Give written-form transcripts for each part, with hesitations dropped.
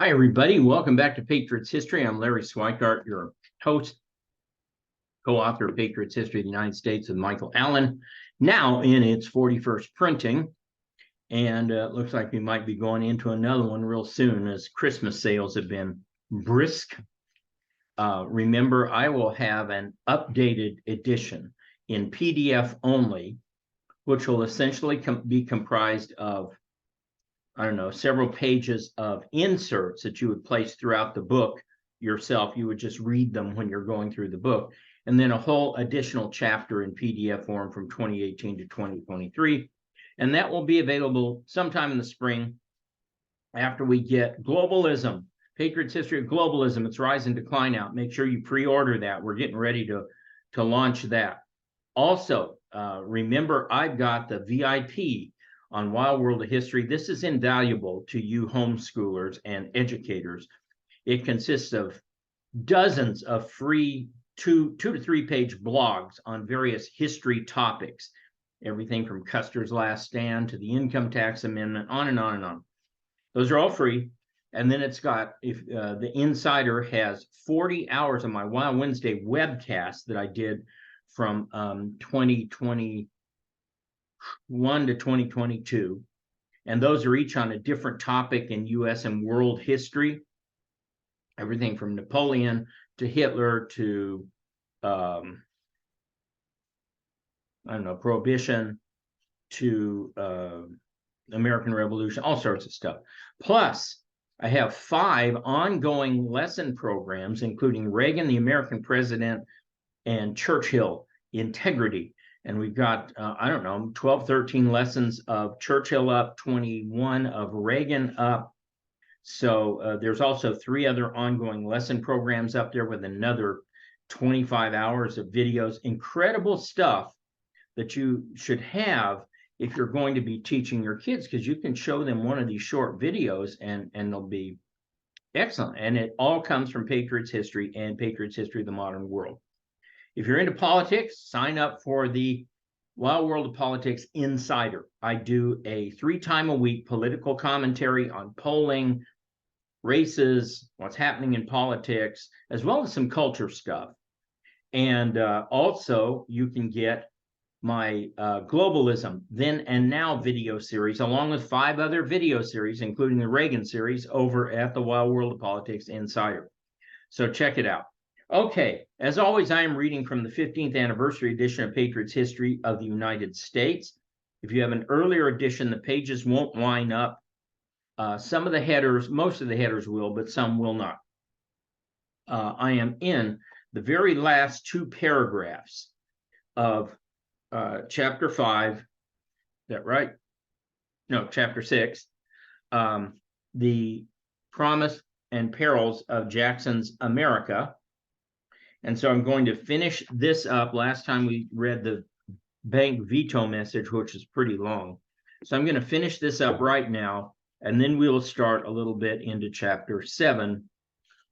Hi, everybody. Welcome back to Patriots History. I'm Larry Swikart, your host, co-author of Patriots History of the United States with Michael Allen, now in its 41st printing. And it looks like we might be going into another one real soon as Christmas sales have been brisk. Remember, I will have an updated edition in PDF only, which will essentially be comprised of several pages of inserts that you would place throughout the book yourself. You would just read them when you're going through the book. And then a whole additional chapter in PDF form from 2018 to 2023. And that will be available sometime in the spring after we get globalism, Patriots History of Globalism, its rise and decline out. Make sure you pre-order that. We're getting ready to launch that. Also, remember, I've got the VIP on Wild World of History. This is invaluable to you homeschoolers and educators. It consists of dozens of free two to 3 page blogs on various history topics, everything from Custer's Last Stand to the Income Tax Amendment, on and on and on. Those are all free. And then it's got, if the Insider has 40 hours of my Wild Wednesday webcast that I did from 2021 to 2022. And those are each on a different topic in U.S. and world history. Everything from Napoleon to Hitler to, Prohibition to American Revolution, all sorts of stuff. Plus, I have 5 ongoing lesson programs, including Reagan, the American President, and Churchill, Integrity. And we've got, 12, 13 lessons of Churchill up, 21 of Reagan up. So there's also 3 other ongoing lesson programs up there with another 25 hours of videos. Incredible stuff that you should have if you're going to be teaching your kids, because you can show them one of these short videos and they'll be excellent. And it all comes from Patriots History and Patriots History of the Modern World. If you're into politics, sign up for the Wild World of Politics Insider. I do a 3 times a week political commentary on polling, races, what's happening in politics, as well as some culture stuff. And also, you can get my Globalism Then and Now video series, along with 5 other video series, including the Reagan series, over at the Wild World of Politics Insider. So check it out. Okay, as always, I am reading from the 15th anniversary edition of Patriots History of the United States. If you have an earlier edition, the pages won't line up. Some of the headers, most of the headers will, but some will not. I am in the very last 2 paragraphs of chapter 5, is that right? No, chapter 6, the promise and perils of Jackson's America. And so I'm going to finish this up. Last time we read the bank veto message, which is pretty long. So I'm going to finish this up right now, and then we'll start a little bit into chapter 7,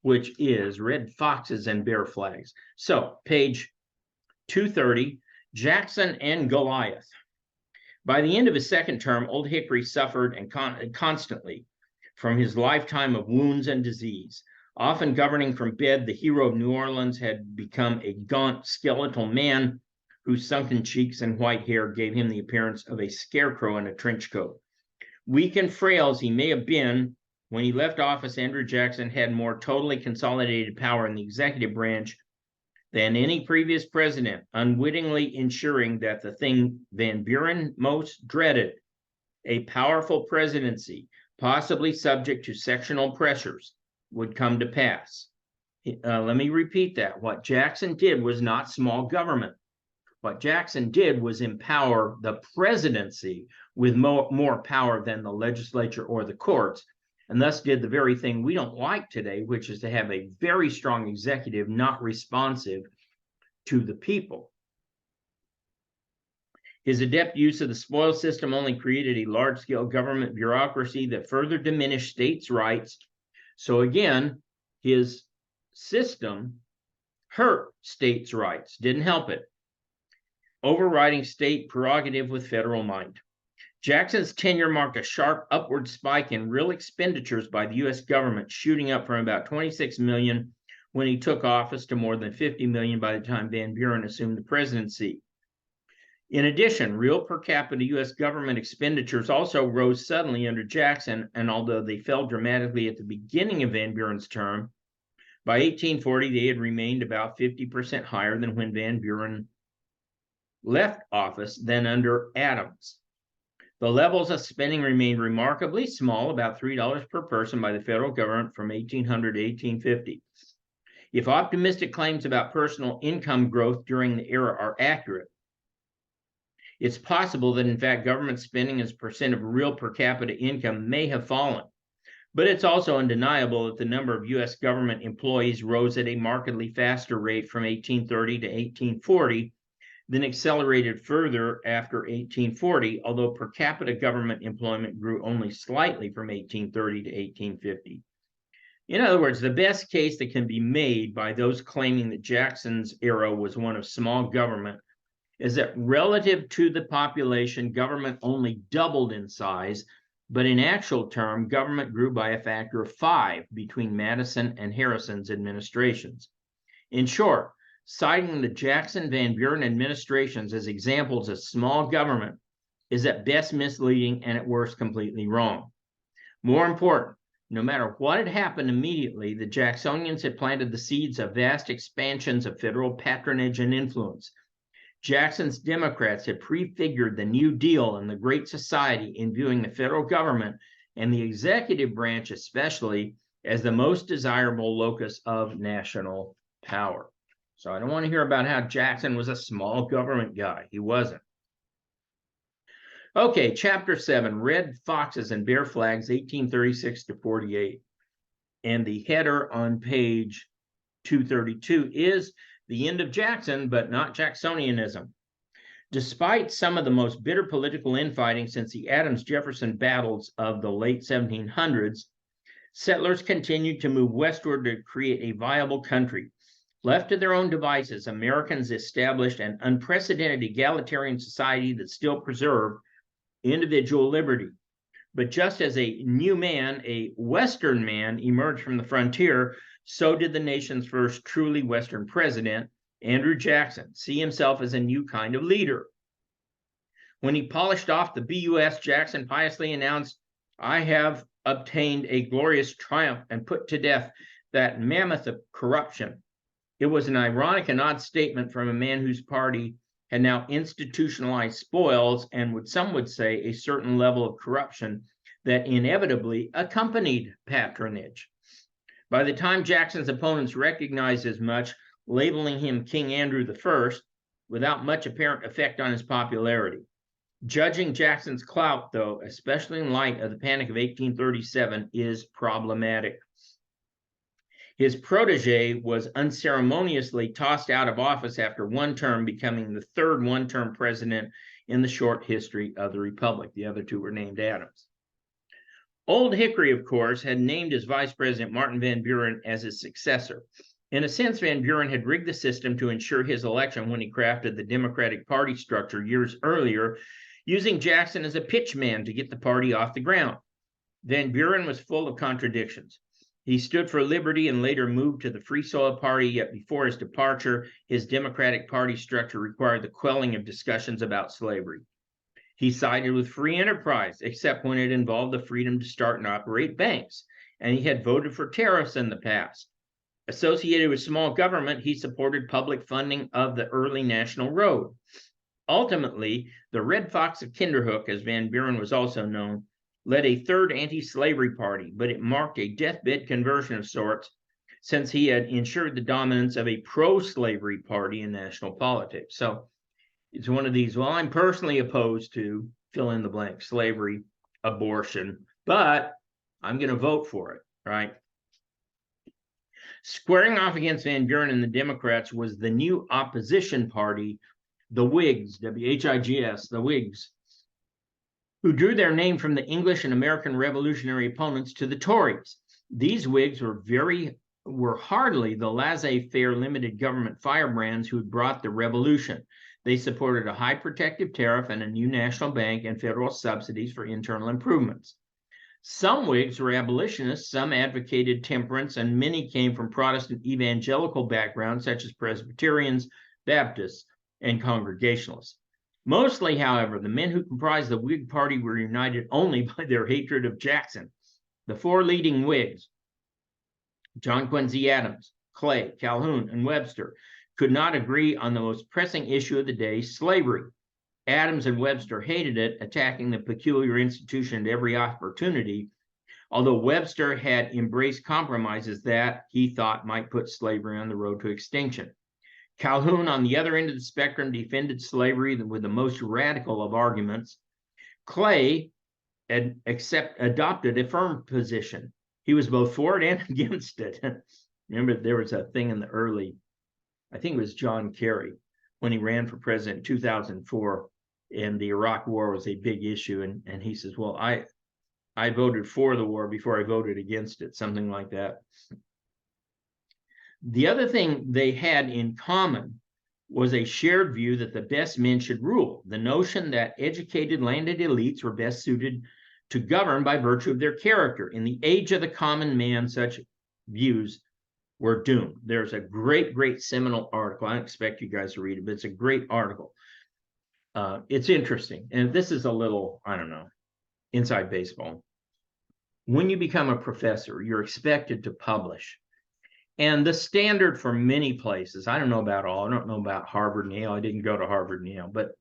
which is Red Foxes and Bear Flags. So page 230, Jackson and Goliath. By the end of his second term, Old Hickory suffered constantly from his lifetime of wounds and disease. Often governing from bed, the hero of New Orleans had become a gaunt, skeletal man whose sunken cheeks and white hair gave him the appearance of a scarecrow in a trench coat. Weak and frail as he may have been, when he left office, Andrew Jackson had more totally consolidated power in the executive branch than any previous president, unwittingly ensuring that the thing Van Buren most dreaded, a powerful presidency, possibly subject to sectional pressures, would come to pass. Let me repeat that. What Jackson did was not small government. What Jackson did was empower the presidency with more power than the legislature or the courts, and thus did the very thing we don't like today, which is to have a very strong executive not responsive to the people. His adept use of the spoils system only created a large-scale government bureaucracy that further diminished states' rights. So again, his system hurt states' rights, didn't help it. Overriding state prerogative with federal might. Jackson's tenure marked a sharp upward spike in real expenditures by the U.S. government, shooting up from about 26 million when he took office to more than 50 million by the time Van Buren assumed the presidency. In addition, real per capita U.S. government expenditures also rose suddenly under Jackson, and although they fell dramatically at the beginning of Van Buren's term, by 1840 they had remained about 50% higher than when Van Buren left office than under Adams. The levels of spending remained remarkably small, about $3 per person by the federal government from 1800 to 1850. If optimistic claims about personal income growth during the era are accurate, it's possible that, in fact, government spending as a percent of real per capita income may have fallen. But it's also undeniable that the number of U.S. government employees rose at a markedly faster rate from 1830 to 1840 than accelerated further after 1840, although per capita government employment grew only slightly from 1830 to 1850. In other words, the best case that can be made by those claiming that Jackson's era was one of small government is that relative to the population, government only doubled in size, but in actual term, government grew by a factor of 5 between Madison and Harrison's administrations. In short, citing the Jackson-Van Buren administrations as examples of small government is at best misleading and at worst completely wrong. More important, no matter what had happened immediately, the Jacksonians had planted the seeds of vast expansions of federal patronage and influence. Jackson's Democrats had prefigured the New Deal and the Great Society in viewing the federal government and the executive branch especially as the most desirable locus of national power. So I don't want to hear about how Jackson was a small government guy. He wasn't. Okay, Chapter 7, Red Foxes and Bear Flags, 1836 to 48. And the header on page 232 is the end of Jackson, but not Jacksonianism. Despite some of the most bitter political infighting since the Adams-Jefferson battles of the late 1700s, settlers continued to move westward to create a viable country. Left to their own devices, Americans established an unprecedented egalitarian society that still preserved individual liberty. But just as a new man, a Western man, emerged from the frontier, so did the nation's first truly Western president, Andrew Jackson, see himself as a new kind of leader. When he polished off the BUS, Jackson piously announced, "I have obtained a glorious triumph and put to death that mammoth of corruption." It was an ironic and odd statement from a man whose party had now institutionalized spoils and some would say a certain level of corruption that inevitably accompanied patronage. By the time Jackson's opponents recognized as much, labeling him King Andrew I, without much apparent effect on his popularity. Judging Jackson's clout, though, especially in light of the Panic of 1837, is problematic. His protege was unceremoniously tossed out of office after one term, becoming the third one-term president in the short history of the Republic. The other two were named Adams. Old Hickory, of course, had named his vice president, Martin Van Buren, as his successor. In a sense, Van Buren had rigged the system to ensure his election when he crafted the Democratic Party structure years earlier, using Jackson as a pitchman to get the party off the ground. Van Buren was full of contradictions. He stood for liberty and later moved to the Free Soil Party, yet before his departure, his Democratic Party structure required the quelling of discussions about slavery. He sided with free enterprise, except when it involved the freedom to start and operate banks, and he had voted for tariffs in the past. Associated with small government, he supported public funding of the early national road. Ultimately, the Red Fox of Kinderhook, as Van Buren was also known, led a third anti-slavery party, but it marked a deathbed conversion of sorts, since he had ensured the dominance of a pro-slavery party in national politics. So it's one of these, well, I'm personally opposed to fill in the blank, slavery, abortion, but I'm going to vote for it, right? Squaring off against Van Buren and the Democrats was the new opposition party, the Whigs, W-H-I-G-S, the Whigs, who drew their name from the English and American revolutionary opponents to the Tories. These Whigs were hardly the laissez-faire limited government firebrands who had brought the revolution. They supported a high protective tariff and a new national bank and federal subsidies for internal improvements. Some Whigs were abolitionists, some advocated temperance, and many came from Protestant evangelical backgrounds such as Presbyterians, Baptists, and Congregationalists. Mostly, however, the men who comprised the Whig Party were united only by their hatred of Jackson. The four leading Whigs, John Quincy Adams, Clay, Calhoun, and Webster, could not agree on the most pressing issue of the day, slavery. Adams and Webster hated it, attacking the peculiar institution at every opportunity, although Webster had embraced compromises that he thought might put slavery on the road to extinction. Calhoun, on the other end of the spectrum, defended slavery with the most radical of arguments. Clay adopted a firm position. He was both for it and against it. Remember, there was a thing in the early, I think it was John Kerry, when he ran for president in 2004, and the Iraq War was a big issue. And he says, well, I voted for the war before I voted against it, something like that. The other thing they had in common was a shared view that the best men should rule, the notion that educated landed elites were best suited to govern by virtue of their character. In the age of the common man, such views were doomed. There's a great, great seminal article. I don't expect you guys to read it, but it's a great article. It's interesting. And this is a little, I don't know, inside baseball. When you become a professor, you're expected to publish. And the standard for many places, I don't know about all, I don't know about Harvard and Yale. I didn't go to Harvard and Yale, but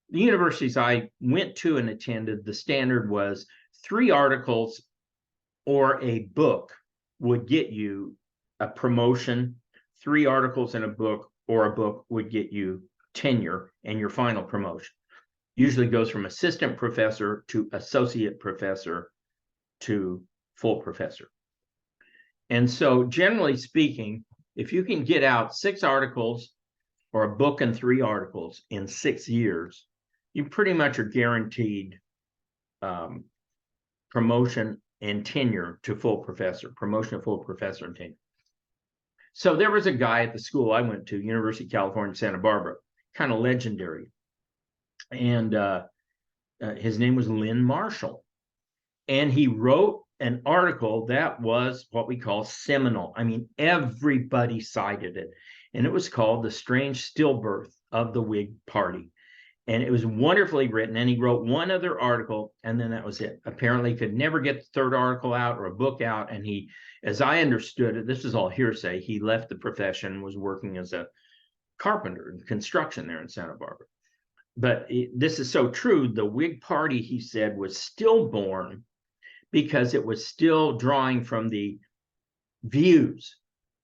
the universities I went to and attended, the standard was 3 articles or a book would get you a promotion. 3 articles in a book or a book would get you tenure and your final promotion. Usually goes from assistant professor to associate professor to full professor. And so generally speaking, if you can get out 6 articles or a book and 3 articles in 6 years, you pretty much are guaranteed promotion and tenure to full professor, promotion to full professor and tenure. So there was a guy at the school I went to, University of California, Santa Barbara, kind of legendary. And his name was Lynn Marshall. And he wrote an article that was what we call seminal. I mean, everybody cited it. And it was called The Strange Stillbirth of the Whig Party. And it was wonderfully written. And he wrote one other article, and then that was it. Apparently could never get the 3rd article out or a book out. And he, as I understood it, this is all hearsay, he left the profession, was working as a carpenter in construction there in Santa Barbara. But this is so true. The Whig Party, he said, was stillborn because it was still drawing from the views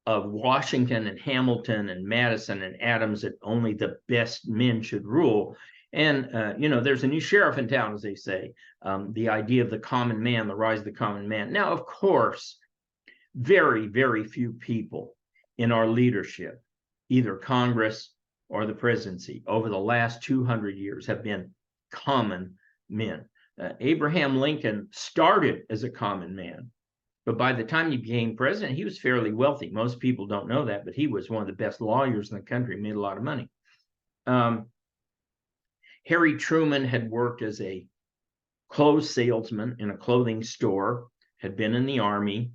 of Washington and Hamilton and Madison and Adams that only the best men should rule. And, you know, there's a new sheriff in town, as they say, the idea of the common man, the rise of the common man. Now, of course, very, very few people in our leadership, either Congress or the presidency, over the last 200 years have been common men. Abraham Lincoln started as a common man, but by the time he became president, he was fairly wealthy. Most people don't know that, but he was one of the best lawyers in the country, made a lot of money. Harry Truman had worked as a clothes salesman in a clothing store, had been in the Army.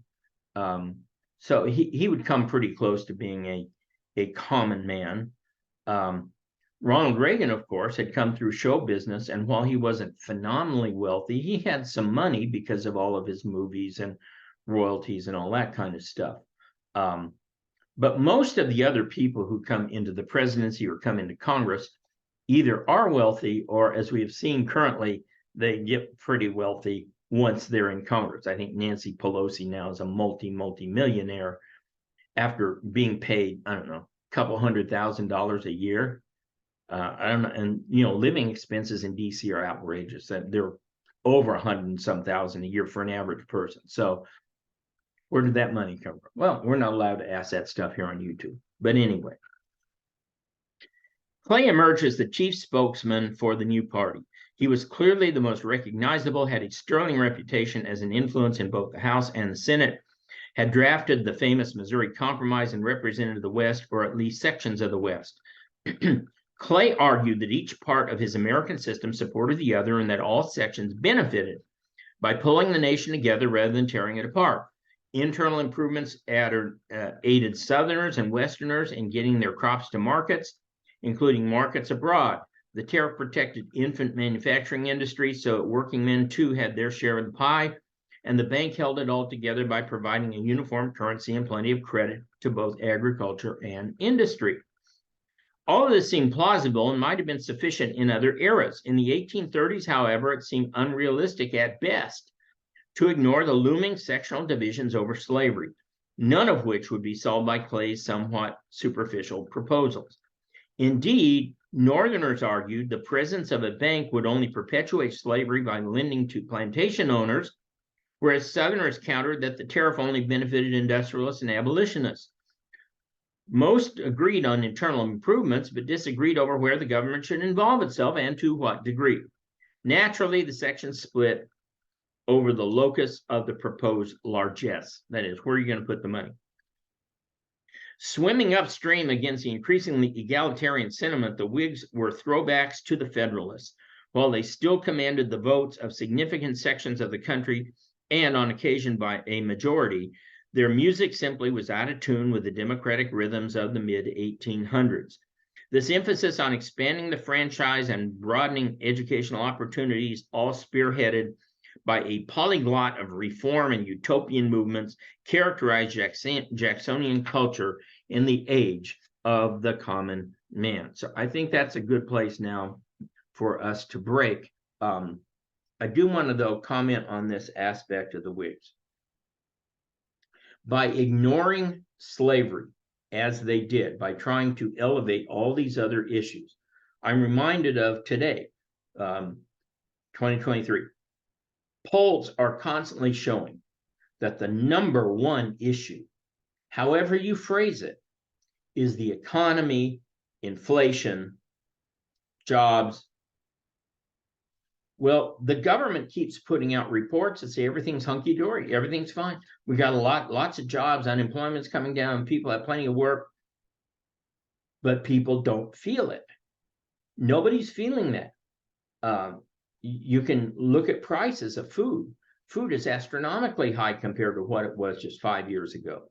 So he would come pretty close to being a common man. Ronald Reagan, of course, had come through show business, and while he wasn't phenomenally wealthy, he had some money because of all of his movies and royalties and all that kind of stuff. But most of the other people who come into the presidency or come into Congress either are wealthy or, as we have seen currently, they get pretty wealthy once they're in Congress. I think Nancy Pelosi now is a multi-millionaire after being paid, I don't know, a couple $100,000 a year. I don't know, and you know, living expenses in DC are outrageous. That they're over 100 and some thousand a year for an average person. So where did that money come from? Well, we're not allowed to ask that stuff here on YouTube. But anyway, Clay emerged as the chief spokesman for the new party. He was clearly the most recognizable, had a sterling reputation as an influence in both the House and the Senate, had drafted the famous Missouri Compromise and represented the West, or at least sections of the West. Clay argued that each part of his American system supported the other and that all sections benefited by pulling the nation together rather than tearing it apart. Internal improvements aided Southerners and Westerners in getting their crops to markets, including markets abroad. The tariff protected infant manufacturing industry so that working men too had their share of the pie, and the bank held it all together by providing a uniform currency and plenty of credit to both agriculture and industry. All of this seemed plausible and might have been sufficient in other eras. In the 1830s, however, it seemed unrealistic at best to ignore the looming sectional divisions over slavery, none of which would be solved by Clay's somewhat superficial proposals. Indeed, Northerners argued the presence of a bank would only perpetuate slavery by lending to plantation owners, whereas Southerners countered that the tariff only benefited industrialists and abolitionists. Most agreed on internal improvements, but disagreed over where the government should involve itself and to what degree. Naturally, the sections split over the locus of the proposed largesse. That is, where are you going to put the money? Swimming upstream against the increasingly egalitarian sentiment, the Whigs were throwbacks to the Federalists, while they still commanded the votes of significant sections of the country and on occasion by a majority. Their music simply was out of tune with the democratic rhythms of the mid-1800s. This emphasis on expanding the franchise and broadening educational opportunities, all spearheaded by a polyglot of reform and utopian movements, characterized Jacksonian culture in the age of the common man. So I think that's a good place now for us to break. I do want to, though, comment on this aspect of the Whigs. By ignoring slavery, as they did, by trying to elevate all these other issues, I'm reminded of today, 2023. Polls are constantly showing that the number one issue, however you phrase it, is the economy, inflation, jobs. Well, the government keeps putting out reports that say everything's hunky-dory, everything's fine. We got lots of jobs, unemployment's coming down, people have plenty of work, but people don't feel it. Nobody's feeling that. You can look at prices of food. Food is astronomically high compared to what it was just 5 years ago.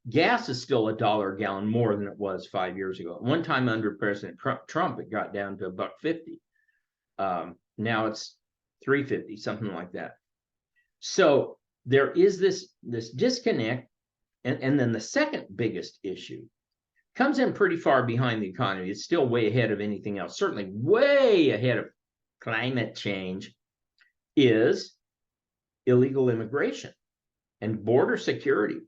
Gas is still $1 a gallon more than it was 5 years ago. One time under President Trump, it got down to $1.50. Now it's $3.50, something like that. So there is this disconnect. And then the second biggest issue comes in pretty far behind the economy. It's still way ahead of anything else, certainly way ahead of climate change, is illegal immigration and border security.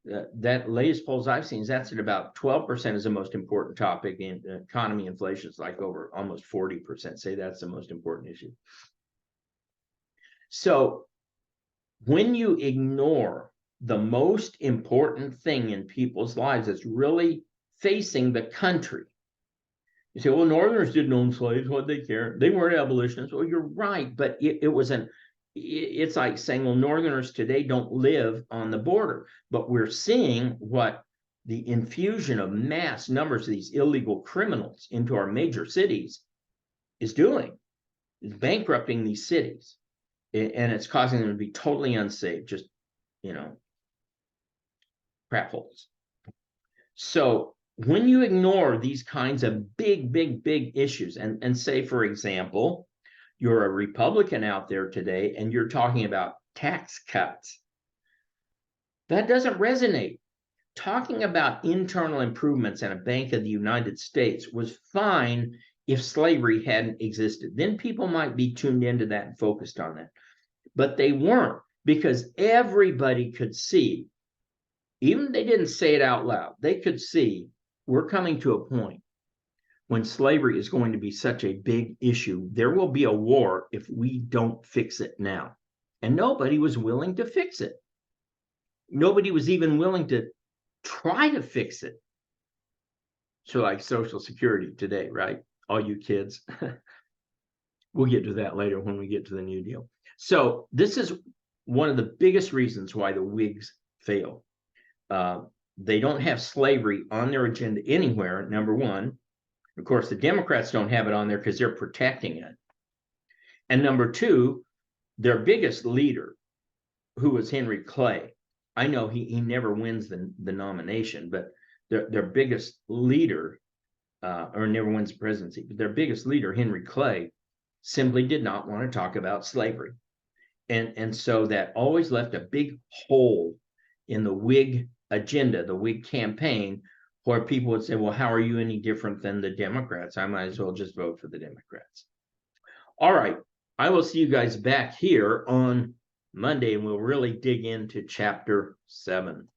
That latest polls I've seen, that's at about 12% is the most important topic, in economy. Inflation is like over almost 40%. Say that's the most important issue. So when you ignore the most important thing in people's lives that's really facing the country, you say, well, Northerners didn't own slaves. What did they care? They weren't abolitionists. Well, you're right, but it's like saying, well, Northerners today don't live on the border, but we're seeing what the infusion of mass numbers of these illegal criminals into our major cities is doing. It's bankrupting these cities, and it's causing them to be totally unsafe, just, crap holes. So when you ignore these kinds of big issues and say, for example, you're a Republican out there today and you're talking about tax cuts, that doesn't resonate. Talking about internal improvements and a Bank of the United States was fine if slavery hadn't existed. Then people might be tuned into that and focused on that. But they weren't, because everybody could see, even if they didn't say it out loud, they could see we're coming to a point when slavery is going to be such a big issue. There will be a war if we don't fix it now. And nobody was willing to fix it. Nobody was even willing to try to fix it. So like Social Security today, right? All you kids. We'll get to that later when we get to the New Deal. So this is one of the biggest reasons why the Whigs fail. They don't have slavery on their agenda anywhere, number one. Of course, the Democrats don't have it on there because they're protecting it. And number two, their biggest leader, who was Henry Clay. I know he never wins the nomination, but their biggest leader, or never wins the presidency, but their biggest leader, Henry Clay, simply did not want to talk about slavery. And so that always left a big hole in the Whig agenda, the Whig campaign, where people would say, well, how are you any different than the Democrats? I might as well just vote for the Democrats. All right. I will see you guys back here on Monday, and we'll really dig into chapter 7.